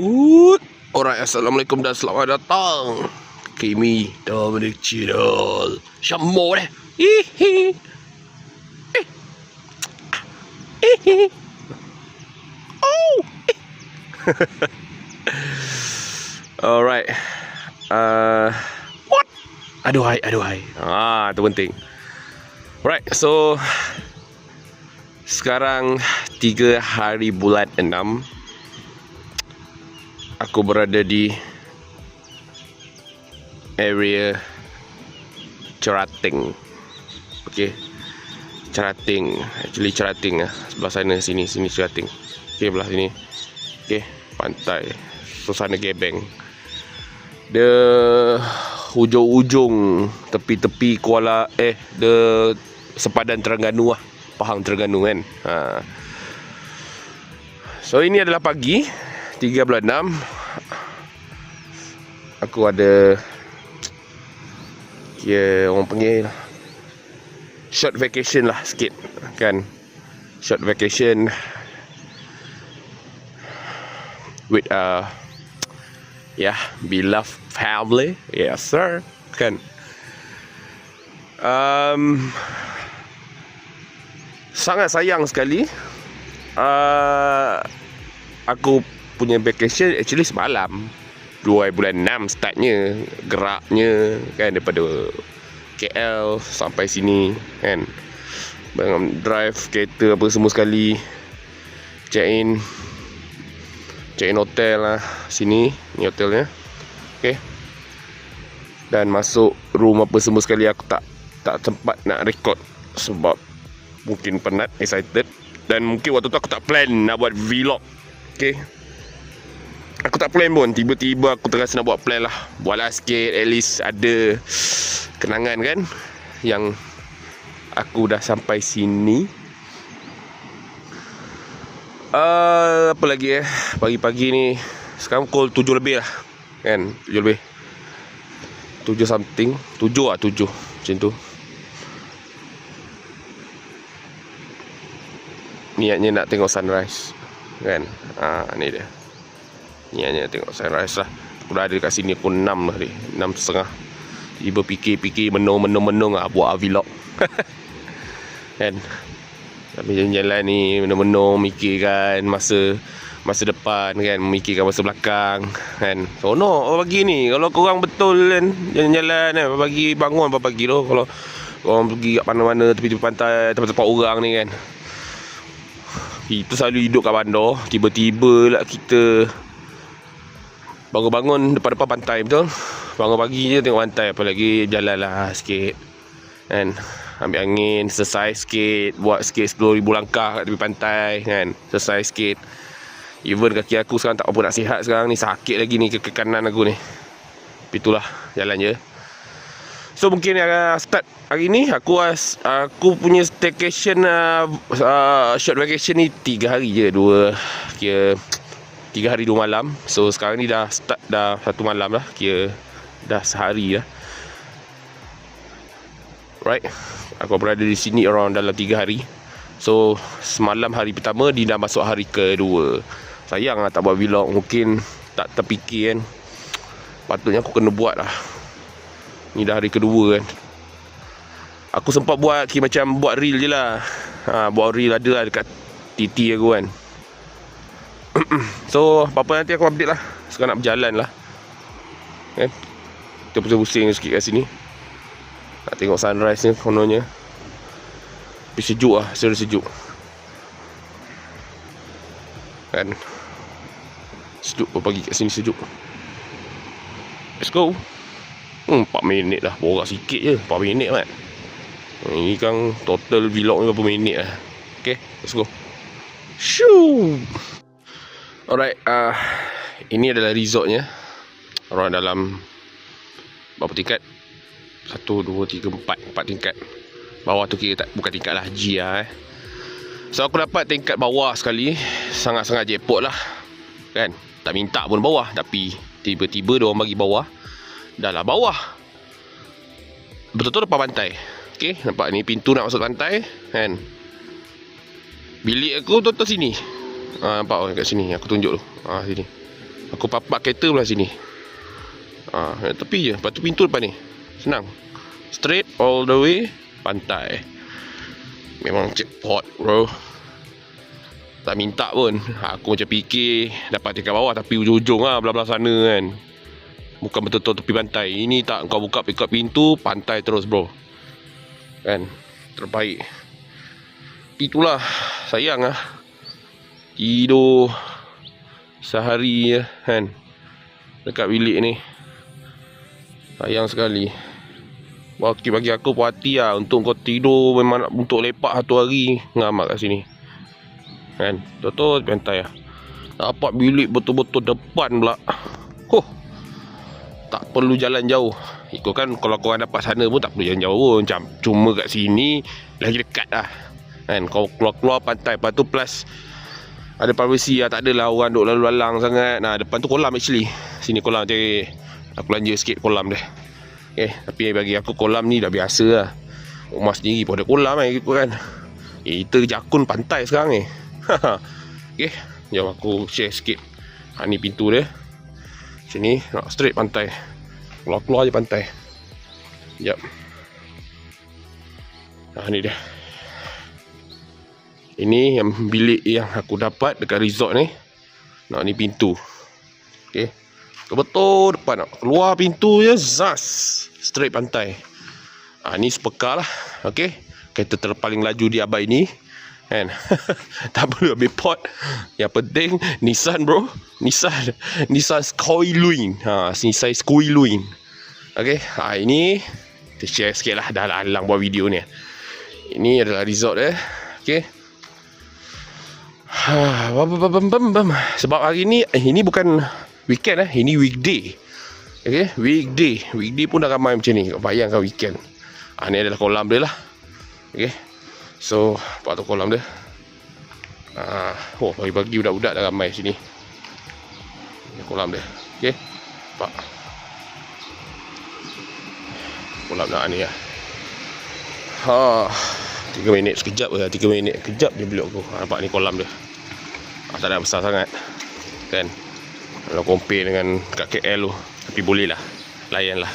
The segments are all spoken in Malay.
Alright, Assalamualaikum dan selamat datang ke Kimi Dominic Channel. Syammo deh. Hihi. Oh. Alright. What? Aduhai. Tu penting. Alright, so sekarang 3 hari bulan 6, aku berada di area Cerating. Okay, Cerating. Actually Cerating lah. Sebelah sana, sini Cerating. Okay, belah sini. Okay, pantai. Suasana Gebeng. Dia hujung-hujung tepi-tepi the sepadan Terengganu lah. Pahang Terengganu kan. So ini adalah pagi 3 bulan 6. Aku ada orang panggil short vacation lah sikit kan. Short vacation with beloved family. Yes sir. Kan. Sangat sayang sekali aku punya vacation actually semalam. 2 bulan 6 startnya, geraknya kan, daripada KL sampai sini kan, drive kereta apa semua sekali, check in hotel lah. Sini ni hotelnya. Okay, dan masuk room apa semua sekali. Aku tak sempat nak record sebab mungkin penat, excited, dan mungkin waktu tu aku tak plan nak buat vlog. Okay, aku tak plan pun. Tiba-tiba aku terasa nak buat plan lah. Buatlah sikit, at least ada kenangan kan, yang aku dah sampai sini. Apa lagi pagi-pagi ni. Sekarang pukul 7 lebih lah kan, 7 lebih, 7 something, 7 macam tu. Niatnya nak tengok sunrise kan. Ni dia niatnya tengok sunrise lah. Aku dah ada dekat sini pukul 6 lah ni, 6.30. Tiba fikir menung lah buat vlog. Kan, sambil jalan-jalan ni menung mikirkan masa depan kan, memikirkan masa belakang kan. Seronok pagi ni. Kalau korang betul kan jalan-jalan kan, pagi bangun pagi tu, kalau korang pergi kat mana-mana tepi-tepi pantai, tempat-tempat orang ni kan, kita selalu hidup kat bandar. Tiba-tiba lah kita bangun-bangun depan-depan pantai. Betul, bangun pagi je tengok pantai. Apalagi jalan lah sikit kan, ambil angin, exercise sikit, buat sikit 10,000 langkah kat tepi pantai kan, exercise sikit. Even kaki aku sekarang tak apa nak sihat sekarang ni, sakit lagi ni kaki kanan aku ni. Tapi itulah, jalan je. So mungkin start hari ni aku punya staycation, short vacation ni 3 hari je, 3 hari 2 malam. So sekarang ni dah start dah 1 malam lah, kira dah sehari lah. Right, aku berada di sini around dalam 3 hari. So semalam hari pertama, dia dah masuk hari kedua. Sayang lah tak buat vlog. Mungkin tak terfikir kan, patutnya aku kena buat lah. Ni dah hari kedua kan. Aku sempat buat macam buat reel je lah. Buat reel ada lah dekat TT aku kan. So apa-apa nanti aku update lah. Sekarang nak berjalan lah kan. Kita pusing-pusing sikit kat sini, nak tengok sunrise ni kononnya. Tapi sejuk lah, sejuk kan. Sejuk pagi kat sini, sejuk. Let's go. 4 minit dah, borak sikit je 4 minit kan. Ini kan total vlog ni berapa minit lah. Okay, let's go. Shoo. Alright, ini adalah resortnya. Orang dalam berapa tingkat? 1, 2, 3, 4 tingkat. Bawah tu kira bukan tingkat lah, G lah So aku dapat tingkat bawah sekali. Sangat-sangat jackpot lah kan. Tak minta pun bawah, tapi tiba-tiba diorang bagi bawah. Dah lah bawah, betul-betul depan pantai. Okay, nampak ni pintu nak masuk pantai kan. Bilik aku tu sini. Nampak kat sini, aku tunjuk tu. Sini. Aku papak kereta belah sini. Tepi je. Lepas tu pintu depan ni. Senang. Straight all the way pantai. Memang jackpot bro. Tak minta pun. Aku macam fikir dapat dekat bawah, tapi ujung-ujung lah belah-belah sana kan. Bukan betul-betul tepi pantai. Ini tak, kau buka pintu pantai terus bro. Kan. Terbaik. Itulah. Sayang lah. Tidur sehari je kan dekat bilik ni. Sayang sekali. Bagi aku puas hati lah. Untuk kau tidur memang untuk lepak satu hari ngamak kat sini kan. Betul pantai lah. Dapat bilik betul-betul depan pula. Tak perlu jalan jauh. Ikut kan kalau korang dapat sana pun tak perlu jalan jauh pun. Macam cuma kat sini lagi dekat lah kan. Kau keluar-keluar pantai. Lepas tu plus ada privacy lah. Tak adalah orang duk lalu-lalang sangat. Depan tu kolam actually. Sini kolam. Jadi aku belanja sikit kolam dia. Tapi bagi aku kolam ni dah biasa lah. Rumah sendiri pun ada kolam kan, ikut kan. Kita jakun pantai sekarang ni. Jom aku share sikit. Ni pintu dia. Sini nak straight pantai. Keluar-keluar je pantai. Sekejap. Ni dia. Ini yang bilik yang aku dapat dekat resort ni. Ni pintu. Betul depan. Keluar pintu je, zas, straight pantai. Ni sepeka lah. Kereta terpaling laju di Abai ni kan. Tak perlu ambil pot. Yang penting Nissan bro. Nissan Skyline. Nissan Skyline. Ini kita share sikit lah. Dah alang buat video ni. Ini adalah resort dia. Sebab hari ni ini bukan weekend ini weekday. Weekday pun dah ramai macam ni. Bayangkan weekend. Ni adalah kolam dia lah. So apa tu kolam dia. Pagi-pagi budak-budak dah ramai sini. Ini kolam dia. Nampak kolam nak ni lah. 3 minit sekejap je. 3 minit kejap je blok aku. Nampak ni kolam dia. Tak ada besar sangat kan. Kalau compare dengan kat KL tu, tapi boleh lah, layan lah.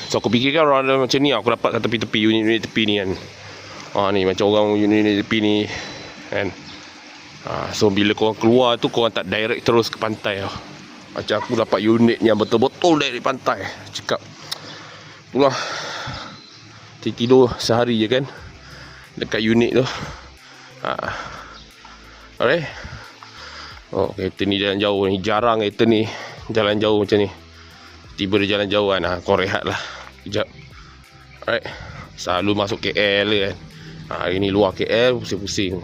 So aku fikirkan orang macam ni aku dapat kat tepi-tepi, unit-unit tepi ni kan. Ni macam orang unit-unit tepi ni kan. So bila korang keluar tu, korang tak direct terus ke pantai lah. Macam aku dapat unit yang betul-betul dari pantai. Cakap itulah, tidur sehari je kan dekat unit tu. Alright. Kereta ni jalan jauh ni. Jarang kereta ni jalan jauh macam ni. Tiba dia jalan jauh kan. Kau rehat lah sekejap. Alright. Selalu masuk KL kan. Hari ni luar KL pusing-pusing.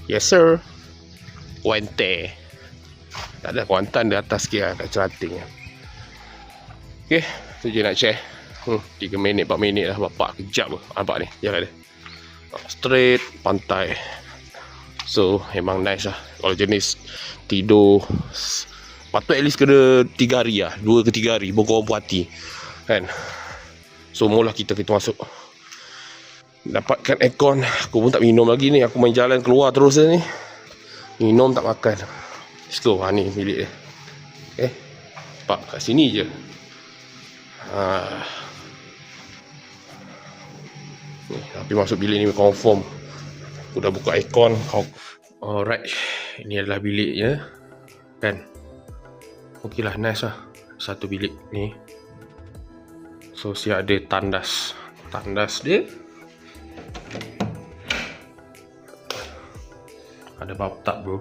Yes sir. Kuantan. Tak ada Kuantan di atas sikit lah. Kat Cerating. Tu je nak share. 3 minit 4 minit lah. Bapak kejap lah. Nampak ni jalan dia. Straight pantai. So memang nice lah. Kalau jenis tidur, patut at least kena 3 hari lah. 2 ke 3 hari baru korang puas hati kan. So mula kita masuk. Dapatkan aircon. Aku pun tak minum lagi ni. Aku main jalan keluar terus ni. Minum tak makan. Let's go. Ni bilik dia. Nampak kat sini je. Tapi masuk bilik ni confirm. Aku dah buka aircon. Alright. Ini adalah biliknya kan. Okey lah, nice lah. Satu bilik ni. So siap ada tandas. Tandas dia ada bathtub bro.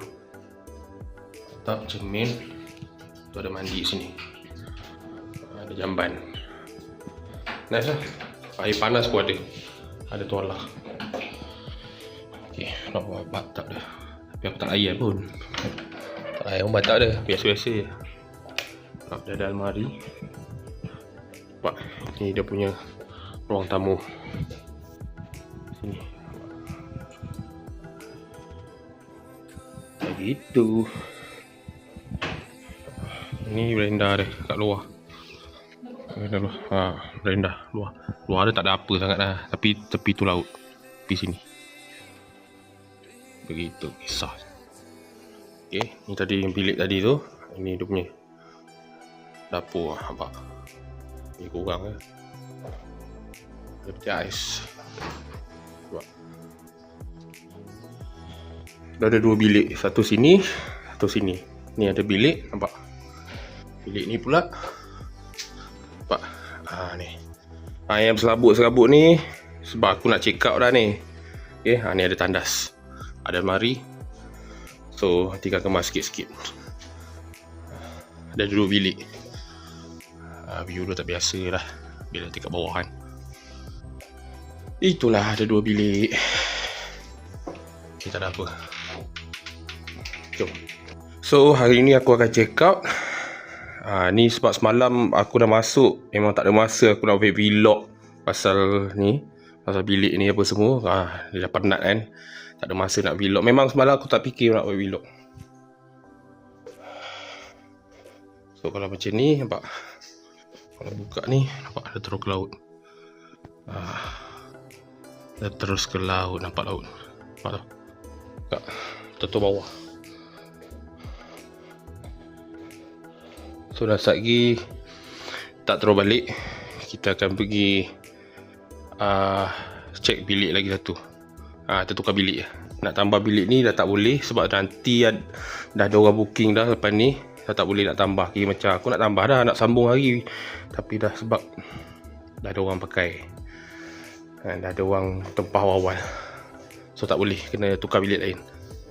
Bathtub, cermin. Tu ada mandi sini. Ada jamban. Nice lah. Air panas pun ada. Ada tuala. Nak buat bathtub dah. Tapi aku tak air pun. Tak air pun bathtub dah. Biasa-biasa je. Ada almari. Nampak. Ni dia punya ruang tamu. Sini. Begitu. Ini veranda dia kat luar. Veranda luar. Luar dia tak ada apa sangat lah. Tapi tepi tu laut. Tepi sini. Begitu kisah. Ni tadi bilik tadi tu. Ini dia punya dapur. Nampak? Ni kurang ke? Dia pecah ais. Nampak? Dah ada 2 bilik. Satu sini, satu sini. Ni ada bilik. Nampak? Bilik ni pula. Nampak? Ni. Yang serabut-serabut ni sebab aku nak check out dah ni. Okay, ni ada tandas, ada almari. So tinggal kemas sikit-sikit. Ada 2 bilik. View tu tak biasa lah bila tingkat bawah kan. Itulah ada 2 bilik. Kita ada apa. Jom. So hari ni aku akan check out. Ni sebab semalam aku dah masuk, memang tak ada masa aku nak buat vlog pasal ni, pasal bilik ni apa semua. Dia dah penat kan, tak ada masa nak vlog. Memang semalam aku tak fikir nak buat vlog. So kalau macam ni, nampak, kalau buka ni, nampak ada terus ke laut. Dia terus ke laut, nampak laut. Nampak tak? Nampak, tutup bawah. So dah start lagi, tak terus balik. Kita akan pergi check bilik lagi satu. Kita tukar bilik. Nak tambah bilik ni dah tak boleh sebab nanti dah ada orang booking dah lepas ni. Dah tak boleh nak tambah. Kira macam aku nak tambah dah, nak sambung hari, tapi dah sebab dah ada orang pakai, dah ada orang tempah awal. So tak boleh, kena tukar bilik lain,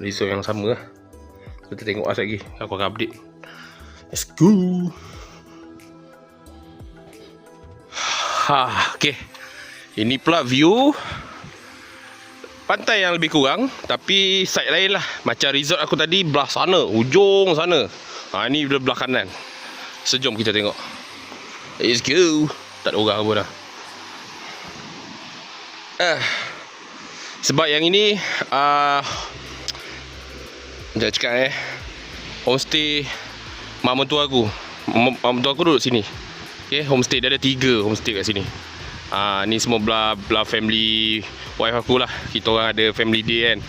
resort yang sama lah. Kita tengok lah lagi, aku akan update. Let's go. Okay. Ini pula view pantai yang lebih kurang, tapi side lain lah. Macam resort aku tadi belah sana, ujung sana. Ni belah kanan. Sejom kita tengok. Let's go. Tak ada orang pun dah. Sebab yang ini macam cakap homestay mak mentua aku. Mak mentua aku duduk sini. Okay, homestay dia ada 3 homestay kat sini. Ni semua belah family wife aku lah. Kita orang ada family day kan.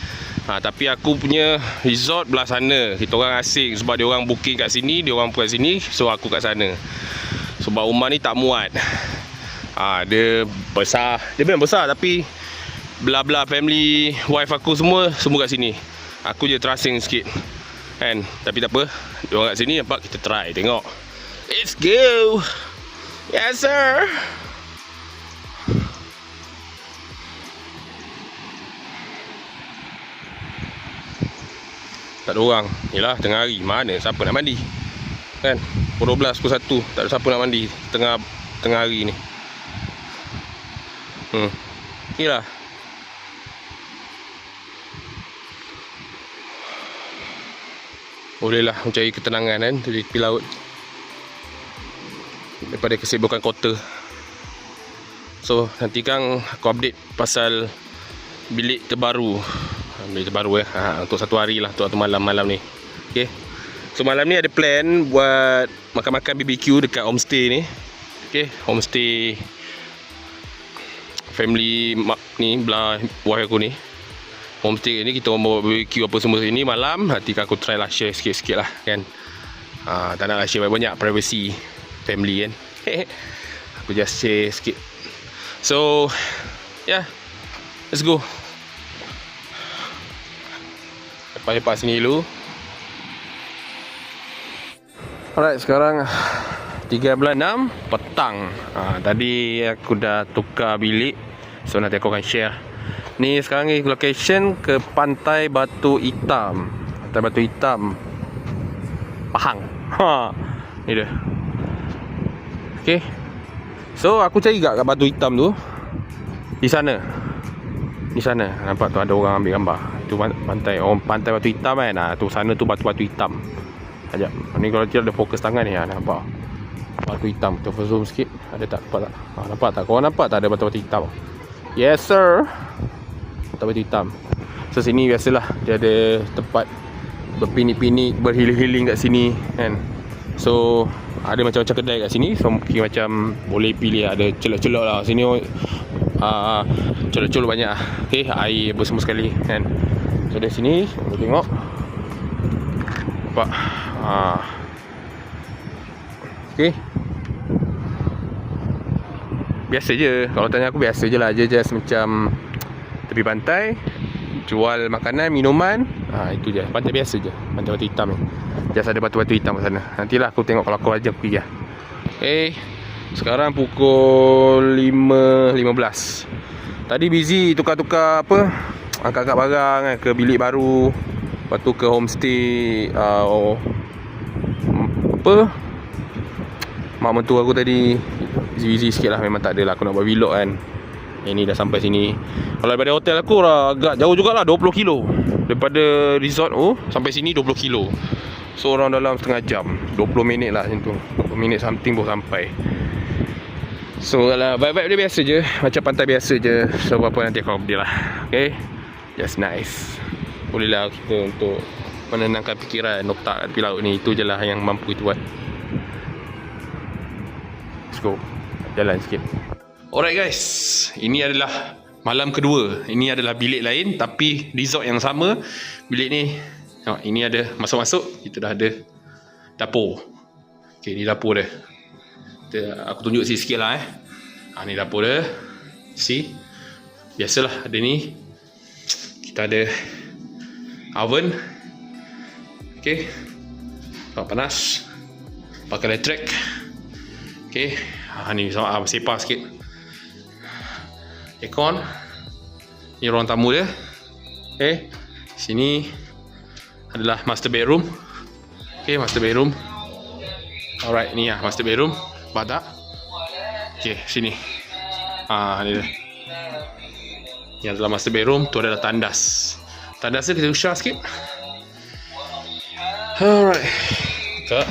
Tapi aku punya resort belah sana. Kita orang asing sebab dia orang booking kat sini, dia orang kat sini, so aku kat sana. Sebab rumah ni tak muat. Dia besar. Dia memang besar tapi belah-belah family wife aku semua kat sini. Aku je terasing sikit kan. Tapi tak apa, dia orang kat sini, nampak, kita try tengok. Let's go. Yes sir. Tak ada orang. Yelah tengah hari, mana siapa nak mandi kan. Pukul 12, pukul 1, tak ada siapa nak mandi tengah hari ni. Yelah. Bolehlah mencari ketenangan kan di tepi laut daripada kesibukan kota. So nanti kan aku update pasal bilik terbaru. Bilik terbaru untuk satu hari lah, untuk malam-malam ni. Okay. So malam ni ada plan buat makan-makan BBQ dekat homestay ni. Okay, homestay family ni belah wife aku ni. Homestay ni kita orang bawa BBQ apa semua sini malam. Nanti aku try lah share sikit-sikit lah kan. Tak nak lah share banyak, privacy family kan. Aku just share sikit. So yeah, let's go. Lepas sini dulu. Alright, sekarang 3.6 petang. Tadi aku dah tukar bilik, so nanti aku akan share. Ni sekarang ni location ke Pantai Batu Hitam. Pantai Batu Hitam Pahang. Ni dia. Okay. So aku cari kat Batu Hitam tu. Di sana. Di sana. Nampak tu ada orang ambil gambar. Tu pantai, Pantai Batu Hitam kan. Tu sana tu batu-batu hitam. Sekejap. Ni kalau dia ada fokus tangan ni, nampak batu hitam. Kita zoom sikit. Ada tak? Nampak tak? Nampak tak? Korang nampak tak ada batu-batu hitam? Yes sir. Batu hitam. So sini biasalah dia ada tempat berpinik-pinik, berhealing-healing kat sini kan. So ada macam-macam kedai kat sini. So kira macam boleh pilih, ada celok-celok lah sini. Celok-celok banyak lah. Okay, air apa semua sekali kan. So dari sini boleh tengok. Nampak. Okay. Biasa je. Kalau tanya aku biasa je lah. Just macam tepi pantai, jual makanan, minuman. Itu je. Pantai biasa je. Pantai batu hitam ni. Just ada batu-batu hitam kat sana. Nantilah aku tengok kalau aku aja aku pergi lah. Okay. Sekarang pukul 5.15. Tadi busy tukar-tukar apa, angkat-angkat barang kan, ke bilik baru. Lepas tu ke homestay apa, mak mentua aku tadi. Busy-busy sikit lah. Memang tak ada lah aku nak buat vlog kan. Ini dah sampai sini. Kalau daripada hotel aku agak jauh jugalah, 20 kilo. Daripada resort sampai sini 20 kilo. So orang dalam setengah jam, 20 minit lah macam tu. 20 minit something baru sampai. So lah, vibe-vibe dia biasa je. Macam pantai biasa je. So apa-apa nanti aku update lah. Okay. Just nice. Bolehlah kita untuk menenangkan fikiran, otak tepi laut ni. Itu je lah yang mampu kita buat. Let's go. Jalan sikit. Alright guys, ini adalah malam kedua. Ini adalah bilik lain tapi resort yang sama. Bilik ni, tengok, ini ada masuk-masuk. Kita dah ada dapur. Okay, ni dapur dia. Aku tunjuk sikit lah ni dapur dia. See, biasalah ada ni. Kita ada oven. Okay, panas, pakai elektrik. Okay, ni sepah sikit. Aircon. Ni ruang tamu dia. Okay, sini adalah master bedroom. Okay, master bedroom. Alright, ni lah master bedroom. Nampak tak? Okay, sini. Ni dia. Ni adalah master bedroom. Tu adalah tandas. Tandas dia kita usah sikit. Alright. Tak.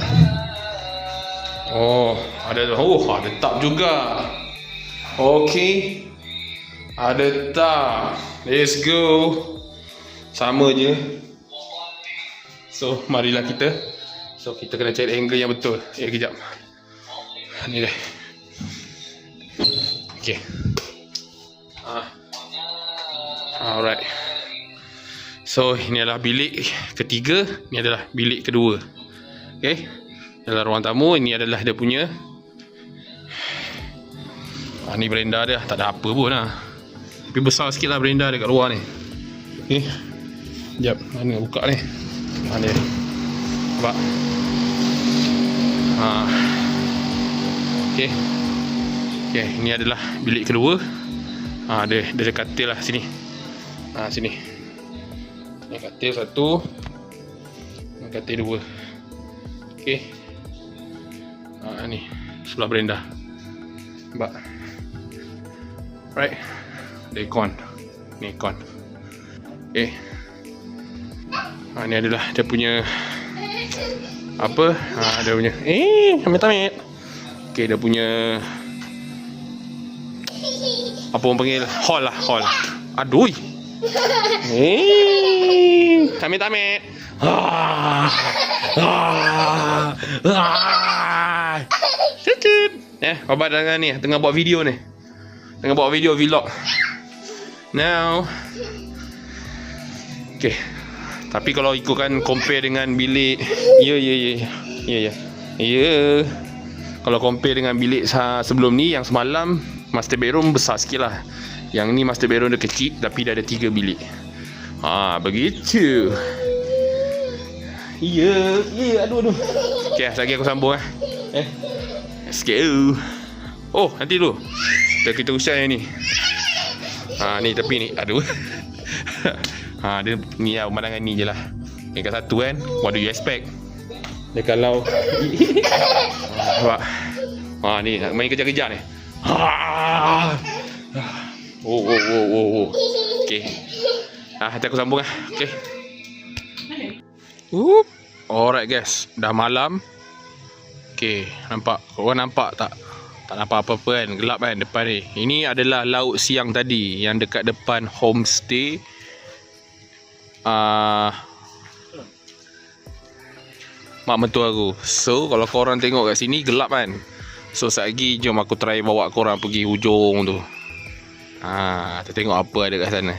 Ada tap juga. Okay. Ada tap. Let's go. Sama je. So, marilah kita. So, kita kena cari angle yang betul. Kejap. Ni dia. Okay. Alright. So, ini adalah bilik ketiga. Ini adalah bilik kedua. Okay. Ini adalah ruang tamu. Ini adalah dia punya. Ni berenda dia. Tak ada apa pun lah. Tapi besar sikit lah berenda dia kat luar ni. Okay. Sekejap. Mana nak buka ni? Mana dia? Nampak? Okay. Okay. Ini adalah bilik kedua. Dia ada katil lah sini. Sini. Ini katil satu. Ini katil dua. Okay. Ni sebelah berenda. Nampak? Right. Ada aircon. Ni aircon. Okay. Ni adalah dia punya apa? Dia punya tamit-tamit. Okay, dia punya apa orang panggil? Hall lah, hall. Aduh. Tamit-tamit. Cucut. Bapak dengan ni tengah buat video ni. Tengah buat video vlog. Now. Okay. Tapi kalau ikutkan compare dengan bilik, ya. Kalau compare dengan bilik sebelum ni, yang semalam master bedroom besar sikit lah. Yang ni master bedroom dia kecil tapi dia ada 3 bilik. Begitu. Ya, aduh. Okay, lagi aku sambung Let's go. Nanti dulu kita usah yang ni. Ni tepi ni. Aduh. Dia ni lah, pemandangan ni je lah. Yang satu kan, what do you expect? Dia kalau nampak. Ni nak main kejar-kejar ni. Okay. Nanti aku sambung lah. Okay. Alright guys, dah malam. Okay, nampak? Korang nampak tak? Tak nampak apa-apa kan, gelap kan depan ni. Ini adalah laut siang tadi yang dekat depan homestay. Mak mentua aku. So kalau korang tengok kat sini gelap kan. So sekejap lagi jom aku try bawa korang pergi hujung tu. Kita tengok apa ada kat sana.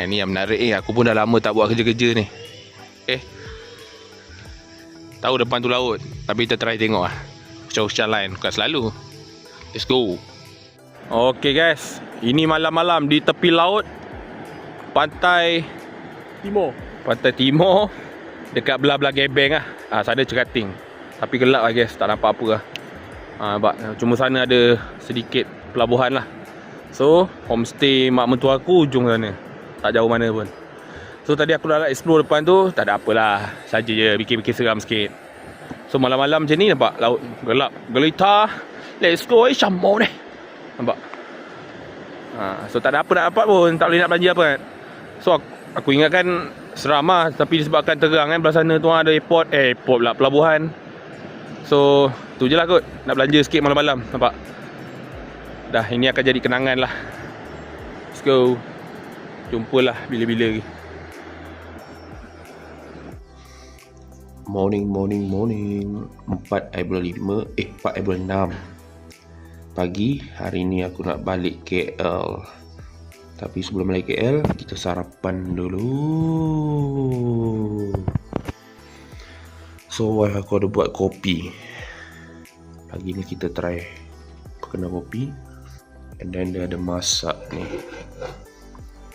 Ni yang menarik. Aku pun dah lama tak buat kerja-kerja ni. Tahu depan tu laut, tapi kita try tengok lah. Social line, bukan selalu. Let's go. Okay guys, ini malam-malam di tepi laut Pantai Timur, dekat belah-belah Gebeng lah. Sana Cerating. Tapi gelap lah guys, tak nampak apa lah. Nampak, cuma sana ada sedikit pelabuhan lah. So, homestay mak mentua aku ujung sana, tak jauh mana pun. So tadi aku dah nak explore depan tu, tak ada apalah, saja je bikin-bikin seram sikit. So malam-malam macam ni nampak laut gelap gelita. Let's go Syamau ni. Nampak. So tak ada apa nak dapat pun, tak boleh nak belanja apa kan. So aku ingatkan seram lah, tapi disebabkan terang kan, belah sana tu ada airport pula, pelabuhan. So tu je lah kot, nak belanja sikit malam-malam. Nampak. Dah, ini akan jadi kenangan lah. Let's go. Jumpalah bila-bila lagi. Morning 4 April 6 pagi. Hari ni aku nak balik KL. Tapi sebelum balik KL, kita sarapan dulu. So wife aku ada buat kopi. Pagi ni kita try kena kopi. And then dia ada masak ni,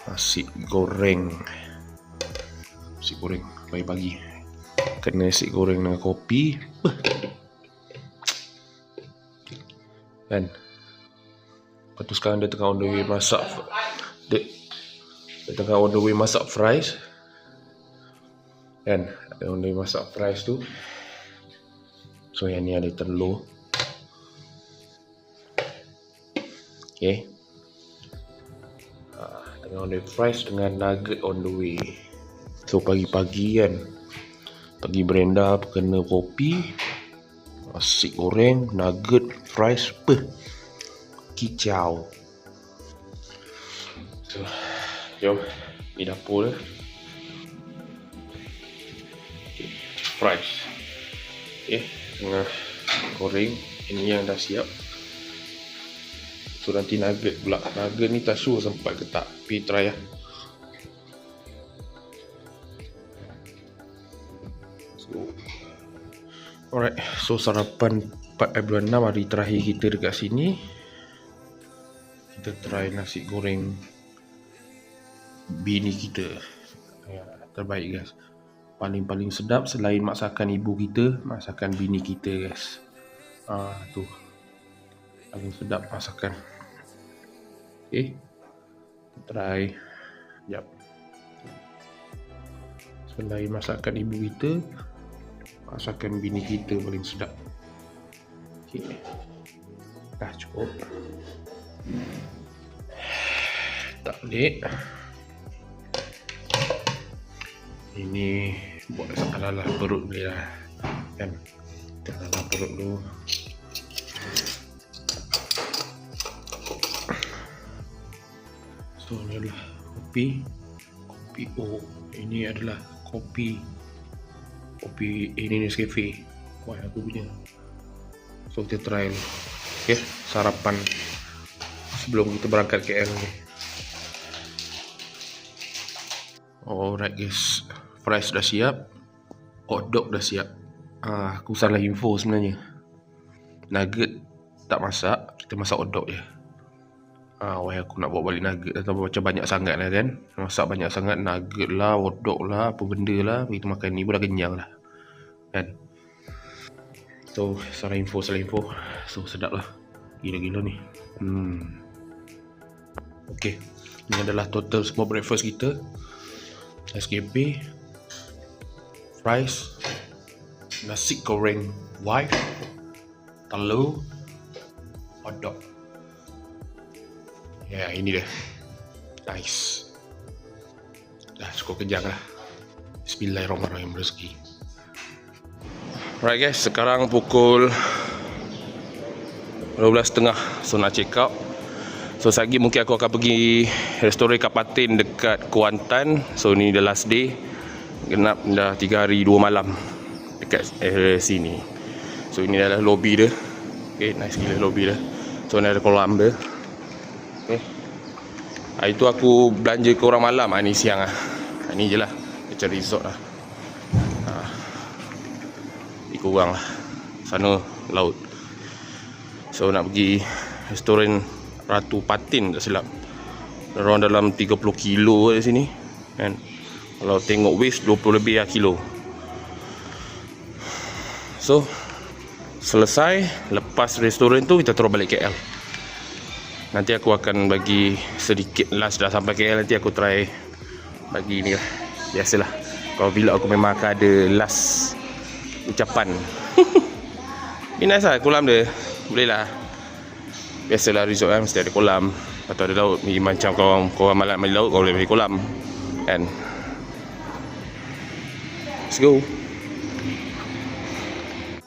nasi goreng pagi-pagi. Kena nasi goreng dengan kopi. Kan. Lepas tu sekarang dia tengah on the way masak. Dia tengah on the way masak fries. Kan. Dia on the way masak fries tu. So yang ni ada telur. Okay. Tengah on the way fries dengan nugget on the way. So pagi-pagi kan, pergi berenda kena kopi, nasi goreng, nugget, fries, kicau. So, jom di dapur lah. Okay. Fries. Okay, tengah goreng. Ini yang dah siap. So nanti nugget pula. Nugget ni tak sure sempat ke tak, pergi try lah. Alright, so sarapan 4 April 6 hari terakhir kita dekat sini. Kita try nasi goreng bini kita. Terbaik guys. Paling-paling sedap selain masakan ibu kita, masakan bini kita guys. Tu paling sedap masakan. Okay, try. Jap. Selain masakan ibu kita, masakan bini kita paling sedap. Okay. Dah cukup. Tak pelik. Ini buat ala-ala perut boleh lah. Kan? Ala-ala perut dulu. So ini adalah kopi. Ini adalah kopi ini Nescafe. Wah, aku punya. So kita try ni. Okay, sarapan sebelum kita berangkat KL ni. Alright guys, fries dah siap, hotdog dah siap. Aku salah info sebenarnya. Nugget tak masak, kita masak hotdog je. Wah, aku nak bawa balik nugget atau macam banyak sangat lah kan. Masak banyak sangat, nugget lah, hotdog lah, apa benda lah. Kita makan ni pun dah kenyang lah kan. So salah info. So sedap lah, gila-gila ni. Okay, ini adalah total semua breakfast kita. SKP, fries, nasi goreng wife, telur, hotdog. Ya, ini dia. Nice. Dah cukup kejang lah. Bismillahirrahmanirrahim rezeki. Alright guys, sekarang pukul 12.30. So nak check out. So lagi mungkin aku akan pergi restoran Kapatin dekat Kuantan. So ni the last day. Genap dah 3 hari 2 malam dekat sini. So ini adalah lobby dia. Okay, nice gila lobby dia. So ni ada kolam dia. Okay. Hari tu aku belanja ke orang malam. Ni siang lah. Ni je lah, macam resort lah. Kurang lah. Sana laut. So nak pergi restoran Ratu Patin tak silap, around dalam 30 kilo dari sini kan. Kalau tengok waste 20 lebih lah kilo. So selesai, lepas restoran tu kita terus balik KL. Nanti aku akan bagi sedikit last dah sampai KL. Nanti aku try bagi ni lah. Biasalah, kalau bila aku memang akan ada last ucapan. Ini nice lah kolam dia. Boleh lah. Biasalah resort kan, mesti ada kolam atau ada laut. Ni macam korang malam di laut, kau boleh pergi kolam kan. Let's go.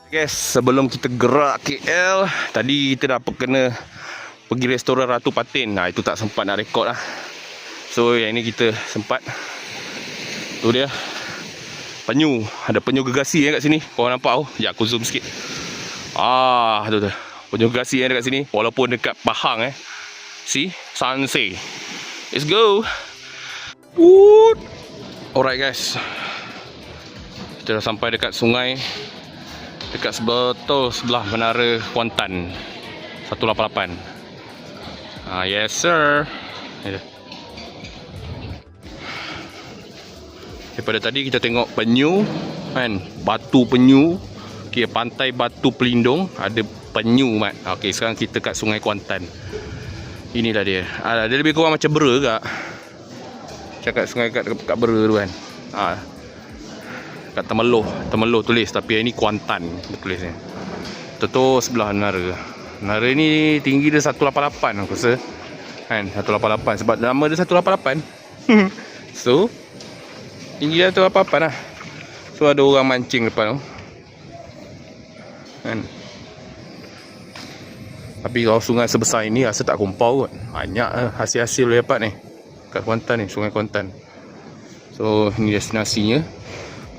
Guys, sebelum kita gerak KL, tadi kita dah kena pergi restoran Ratu Patin. Nah, itu tak sempat nak rekod lah. So yang ini kita sempat. Tu dia penyu. Ada penyu gergasi kat sini. Korang nampak tu? Sekejap aku zoom sikit. Tu. Penyu gergasi dekat sini. Walaupun dekat Pahang See? Sansei. Let's go. Woot. Alright guys, kita dah sampai dekat sungai, dekat sebelah menara Kuantan 188. Yes sir. Daripada tadi kita tengok penyu kan, batu penyu. Okay, pantai Batu Pelindung ada penyu mat. Okay, sekarang kita kat Sungai Kuantan. Inilah dia. Dia lebih kurang macam Bera kak. Cakap sungai kat Bera tu kan. Kat Temeloh tulis, tapi ini Kuantan dia tulisnya. Betul sebelah menara. Menara ni tinggi dia 188 aku rasa. Kan 188 sebab nama dia 188. So tinggi dia 188 lah. So ada orang mancing depan tu. Kan. Tapi kalau sungai sebesar ini rasa tak kumpau kot. Banyak hasil-hasil boleh dapat ni kat Kuantan ni, Sungai Kuantan. So ini destinasinya.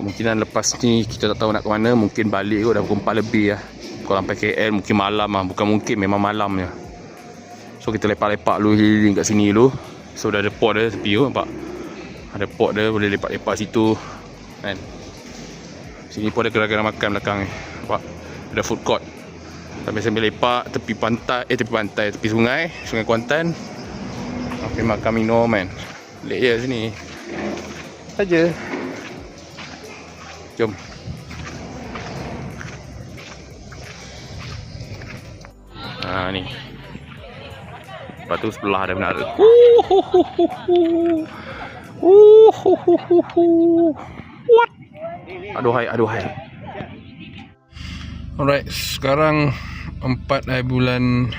Kemungkinan lepas ni kita tak tahu nak ke mana. Mungkin balik kot, dah pukul 4 lebih lah. Kalau sampai KL mungkin malam lah. Bukan mungkin, memang malam je. So kita lepak-lepak dulu, healing kat sini dulu. So dah ada pot dia tepi tu, nampak? Ada pot dia, boleh lepak-lepak situ kan. Sini pun ada gerai-gerai makan belakang ni, nampak? Ada food court. Sambil lepak tepi pantai, tepi sungai Kuantan. Okay, makan minum kan. Lek je sini saja. Jom. Ni. Lepas tu sebelah ada menara. What? Aduhai. Alright, sekarang 4 bulan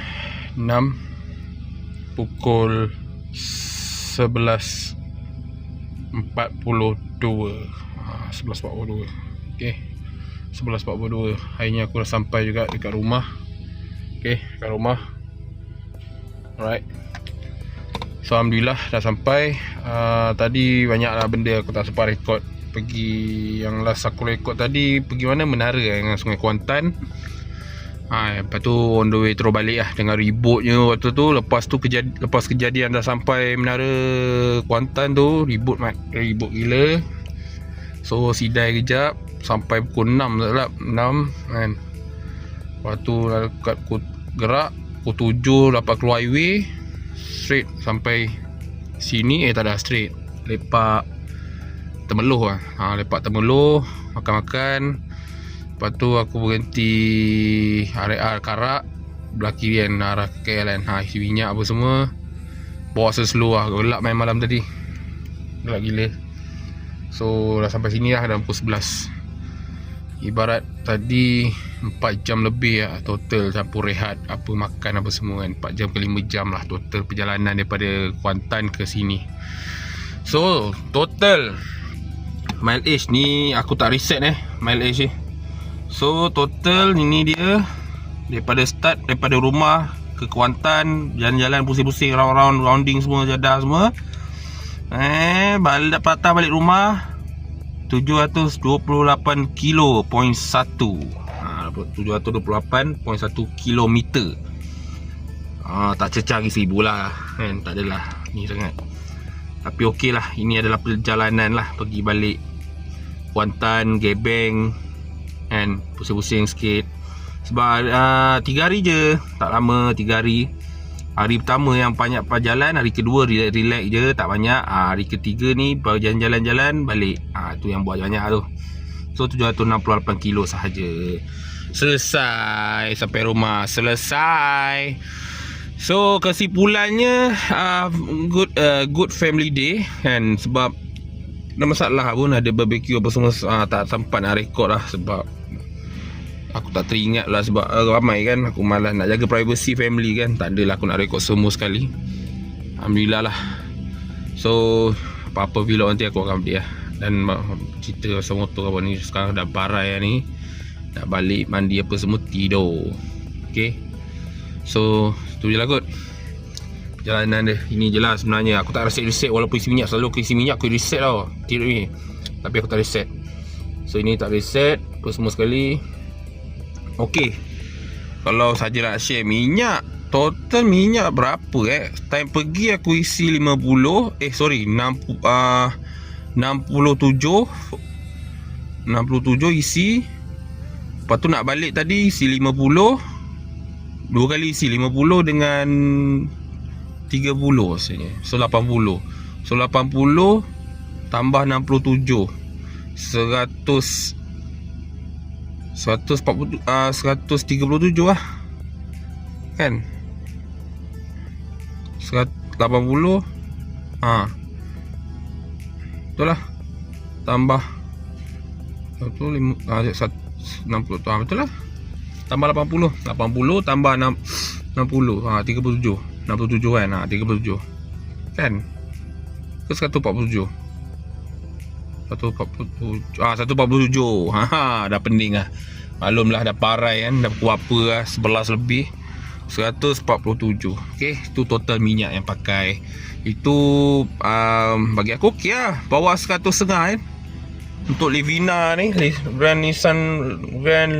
6 pukul 11.42. 11.42. Okay, 11.42. Hari ni aku dah sampai juga dekat rumah. Okay, dekat rumah. Alright, so alhamdulillah dah sampai. Tadi banyaklah benda aku tak sempat rekod. Pergi yang last aku rekod tadi, pergi mana? Menara dengan Sungai Kuantan. Lepas tu on the way terus balik lah dengan ributnya waktu tu. Lepas tu lepas kejadian dah sampai menara Kuantan tu, ribut gila. So sidai kejap sampai pukul 6 tak lap, 6 kan. Lepas tu dekat gerak pukul 7 dapat keluar highway straight sampai sini. Tak ada straight, lepak Temeloh lah. Lepak Temeloh, makan-makan. Lepas tu aku berhenti RR Karak, belah kiri kan, arah KL kan. Isi minyak apa semua. Bawa slow lah, gelap main malam tadi. Gelap gila. So dah sampai sini lah dalam pukul 11. Ibarat tadi 4 jam lebih lah total, campur rehat, apa makan apa semua kan. 4 jam ke 5 jam lah total perjalanan daripada Kuantan ke sini. So total mileage ni aku tak reset mileage ni. So total ini dia daripada rumah ke Kuantan, jalan-jalan pusing-pusing, rounding semua, jadah semua. Patah balik rumah 728 kilo point 1. 728.1 kilometer. Tak cecah lagi 1000 lah kan, tak adalah ni sangat. Tapi okey lah, ini adalah perjalanan lah pergi balik Kuantan, Gebeng kan, pusing-pusing sikit. Sebab 3 hari je, tak lama, 3 hari. Hari pertama yang banyak jalan, hari kedua relax je, tak banyak. Hari ketiga ni baru jalan-jalan balik. Tu yang buat banyak tu. So 768 kilo sahaja. Selesai sampai rumah, selesai. So kesimpulannya good family day kan, sebab ada masalah pun, ada barbecue apa semua, tak sempat nak rekod lah sebab aku tak teringat lah, sebab ramai kan, aku malas nak jaga privacy family kan. Tak adalah aku nak rekod semua sekali. Alhamdulillah lah. So apa-apa vlog nanti aku akan update lah. Dan cerita pasal motor apa ni, sekarang dah barai lah ni, dah balik mandi apa semua, tidur. Okay, so tu je lah kot perjalanan dia. Ini je lah sebenarnya. Aku tak reset walaupun isi minyak. Selalu aku isi minyak aku reset tau tidur ni, tapi aku tak reset. So ini tak reset apa semua sekali. Okey, kalau saja nak share minyak, total minyak berapa time pergi aku isi 50, 67 isi. Lepas tu nak balik tadi isi 50, 2 kali isi 50 dengan 30 rasanya. So 80. So 80 tambah 67, 137 lah kan, 180 betul lah, tambah 60 betul lah, tambah 80 tambah 60 37 kan, 37 kan ke 147 dah pening lah. Maklum lah, dah parai kan, dah pukul apa lah, 11 lebih, 147. Okay, itu total minyak yang pakai. Itu bagi aku okey lah, bawah 100 setengah kan. Untuk Livina ni, Nissan Grand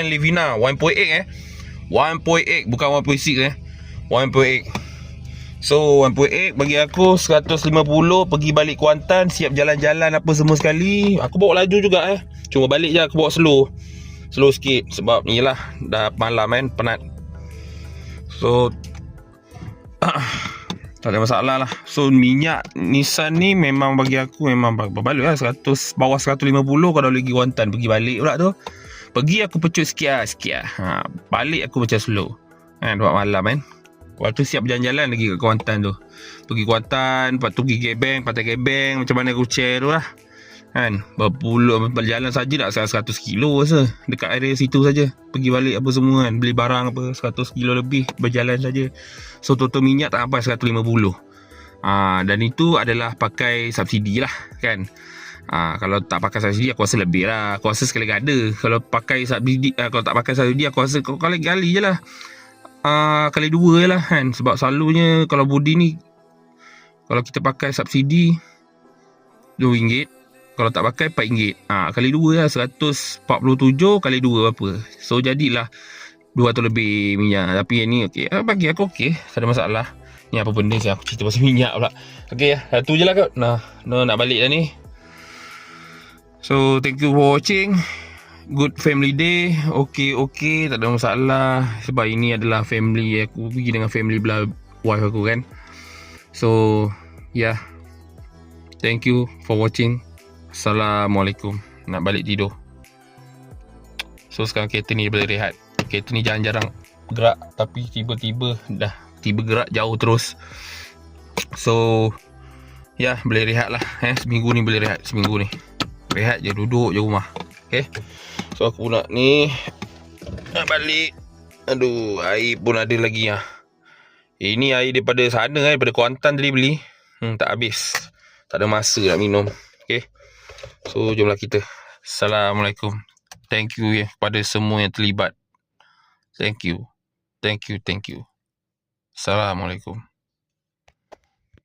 Livina 1.8 1.8 bukan 1.6 1.8. So 1.8 bagi aku 150 pergi balik Kuantan, siap jalan-jalan apa semua sekali. Aku bawa laju juga cuma balik je aku bawa slow sikit sebab ni lah dah malam kan, penat. So tak ada masalah lah. So minyak Nissan ni memang bagi aku memang berbaloi lah, 100 bawah 150 kalau lagi Kuantan. Pergi balik pula tu, pergi aku pecut sikit lah. Balik aku macam slow kan, buat malam kan. Waktu siap berjalan-jalan lagi kat Kuantan tu. Pergi Kuantan, lepas tu pergi Gebeng, Pantai Gebeng, macam mana aku share tu lah kan. Berjalan saja tak 100 kilo rasa, dekat area situ saja. Pergi balik apa semua kan, beli barang apa 100 kilo lebih, berjalan saja. So total minyak tak sampai 150. Dan itu adalah pakai subsidi lah kan. Kalau tak pakai subsidi aku rasa lebih lah. Aku rasa sekali gada. Kalau pakai subsidi, kalau tak pakai subsidi aku rasa kali je lah. Kali 2 je lah kan. Sebab selalunya kalau bodi ni, kalau kita pakai subsidi RM2, kalau tak pakai RM4. Kali 2 lah, 147 kali 2 berapa. So jadilah 200 lebih minyak. Tapi yang ni okey, bagi aku okey, tak ada masalah. Ni apa benda sih aku cerita pasal minyak pula. Okey lah, tu je lah kot. Nak balik dah ni. So thank you for watching. Good family day. Okey, tak ada masalah. Sebab ini adalah family aku, pergi dengan family belah wife aku kan. So yeah, thank you for watching. Assalamualaikum. Nak balik tidur. So sekarang kereta ni boleh rehat. Kereta ni jarang-jarang gerak, tapi tiba-tiba dah gerak jauh terus. So ya, boleh rehat lah seminggu ni boleh rehat. Seminggu ni rehat je, duduk je rumah. Okay, so aku nak nak balik. Aduh, air pun ada lagi lah. Ini air daripada sana daripada Kuantan tadi beli. Tak habis, tak ada masa nak minum. Okay, so jomlah kita. Assalamualaikum. Thank you kepada semua yang terlibat. Thank you. Assalamualaikum.